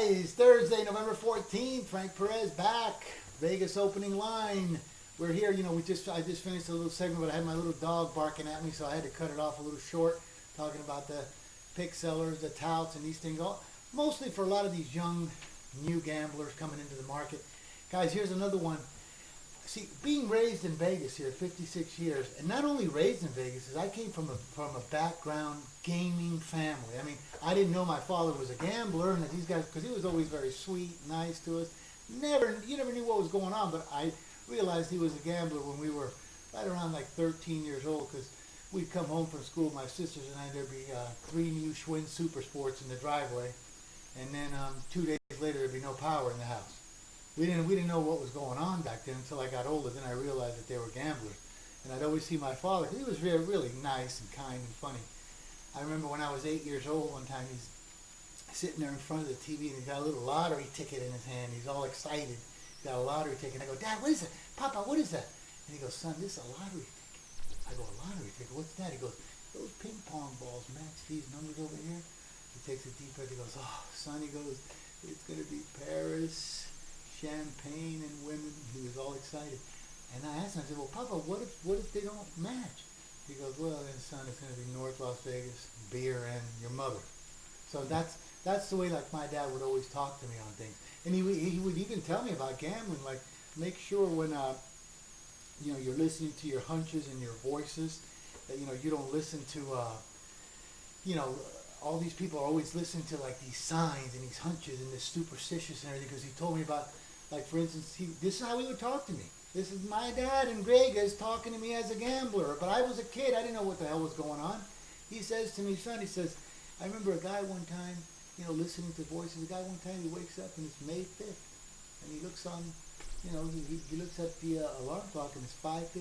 Guys, Thursday, November 14th, Frank Perez back. Vegas opening line. We're here, I just finished a little segment, but I had my little dog barking at me, so I had to cut it off a little short, talking about the pick sellers, the touts, and these things, mostly for a lot of these young, new gamblers coming into the market. Guys, here's another one. See, being raised in Vegas here, 56 years, and not only raised in Vegas, is I came from a background gaming family. I mean, I didn't know my father was a gambler, and that these guys, because he was always very sweet, nice to us. You never knew what was going on, but I realized he was a gambler when we were right around like 13 years old, because we'd come home from school, my sisters and I, there'd be three new Schwinn Super Sports in the driveway, and then 2 days later there'd be no power in the house. We didn't know what was going on back then until I got older. Then I realized that they were gamblers. And I'd always see my father, because he was really nice and kind and funny. I remember when I was 8 years old, one time he's sitting there in front of the TV and he's got a little lottery ticket in his hand. He's all excited. He's got a lottery ticket. I go, Dad, what is it? Papa, what is that? And he goes, son, this is a lottery ticket. I go, a lottery ticket? What's that? He goes, those ping pong balls match these numbers over here. He takes a deep breath. He goes, oh, son, he goes, it's going to be Paris, champagne, and women. He was all excited. And I asked him, I said, well, Papa, what if they don't match? He goes, well, then, son, it's going to be North Las Vegas, beer, and your mother. So that's the way, like, my dad would always talk to me on things. And he would even tell me about gambling, like, make sure when, you're listening to your hunches and your voices, that, you don't listen to, all these people are always listening to, like, these signs and these hunches and this superstitious and everything, because he told me about, like, for instance, this is how he would talk to me. This is my dad and Greg is talking to me as a gambler. But I was a kid. I didn't know what the hell was going on. He says to me, son, he says, I remember a guy one time, listening to voices. A guy one time, he wakes up and it's May 5th. And he looks on, he looks at the alarm clock and it's 5:55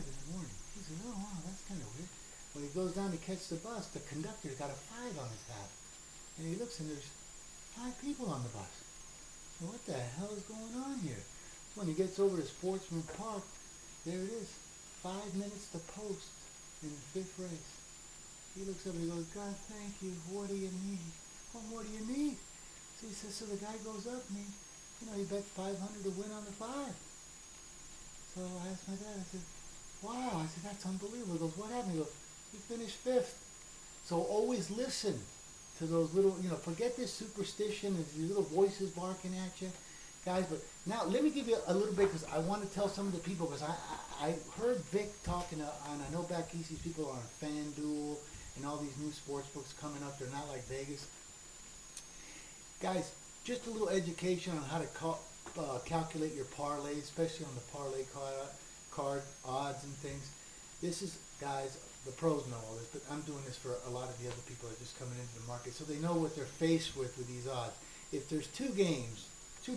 in the morning. He says, oh, wow, that's kind of weird. When he goes down to catch the bus, the conductor's got a 5 on his hat. And he looks and there's 5 people on the bus. So what the hell is going on here? When he gets over to Sportsman Park, there it is, 5 minutes to post in the 5th race. He looks up and he goes, God, thank you. What do you need? Well, what do you need? So he says, so the guy goes up and he bet 500 to win on the 5. So I asked my dad, I said, wow. I said, that's unbelievable. He goes, what happened? He goes, he finished 5th. So always listen to those little, forget this superstition and these little voices barking at you. Guys, but now let me give you a little bit, because I want to tell some of the people, because I heard Vic talking, and I know back east these people are on FanDuel and all these new sports books coming up. They're not like Vegas. Guys, just a little education on how to calculate your parlays, especially on the parlay card odds and things. This is, guys, the pros know all this, but I'm doing this for a lot of the other people that are just coming into the market, so they know what they're faced with these odds. If there's two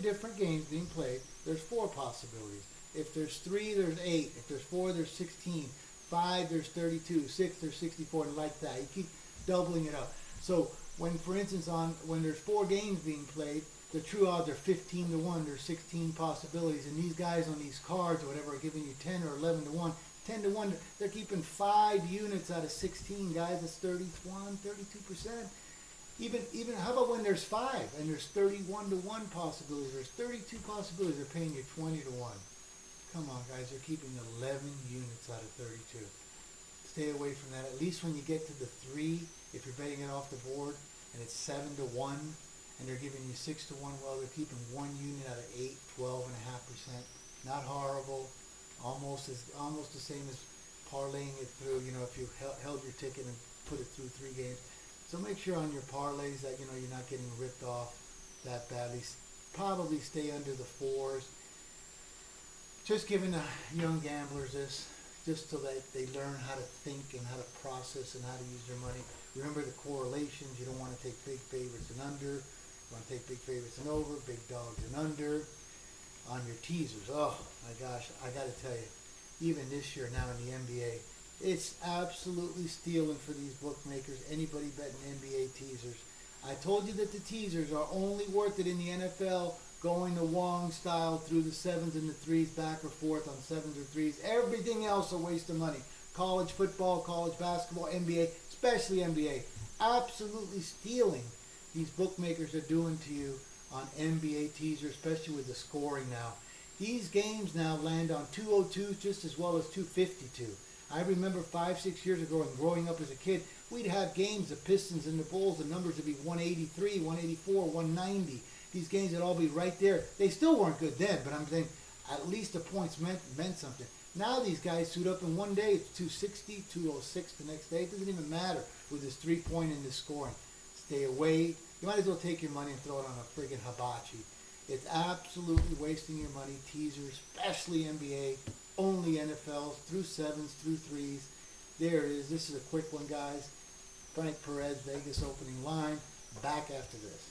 different games being played, there's 4 possibilities. If there's 3, there's 8. If there's 4, there's 16. 5, there's 32. 6, there's 64, and like that. You keep doubling it up. So when, for instance, when there's 4 games being played, the true odds are 15 to 1. There's 16 possibilities, and these guys on these cards or whatever are giving you 10 or 11 to 1. 10 to 1, they're keeping 5 units out of 16, guys. That's 32%. Even how about when there's 5 and there's 31 to 1 possibilities, there's 32 possibilities, they're paying you 20 to 1. Come on, guys, they're keeping 11 units out of 32. Stay away from that. At least when you get to the 3, if you're betting it off the board and it's 7 to 1 and they're giving you 6 to 1, well, they're keeping 1 unit out of 8, 12.5%. Not horrible. Almost the same as parlaying it through, if you held your ticket and put it through 3 games. So make sure on your parlays that, you're not getting ripped off that badly. Probably stay under the 4s. Just giving the young gamblers this, just so that they learn how to think and how to process and how to use their money. Remember the correlations. You don't want to take big favorites and under. You want to take big favorites and over, big dogs and under. On your teasers, oh my gosh, I got to tell you, even this year now in the NBA, it's absolutely stealing for these bookmakers. Anybody betting NBA teasers. I told you that the teasers are only worth it in the NFL, going the Wong style through the 7s and the 3s, back or forth on 7s or 3s. Everything else a waste of money. College football, college basketball, NBA, especially NBA. Absolutely stealing these bookmakers are doing to you on NBA teaser, especially with the scoring now. These games now land on 202 just as well as 252. I remember 5, 6 years ago and growing up as a kid, we'd have games, the Pistons and the Bulls, the numbers would be 183, 184, 190. These games would all be right there. They still weren't good then, but I'm saying at least the points meant something. Now these guys suit up in one day, it's 260, 206 the next day. It doesn't even matter with this 3-point and this scoring. Stay away. You might as well take your money and throw it on a friggin' hibachi. It's absolutely wasting your money. Teasers, especially NBA, only NFLs, through 7s, through 3s. There it is. This is a quick one, guys. Frank Perez, Vegas opening line. Back after this.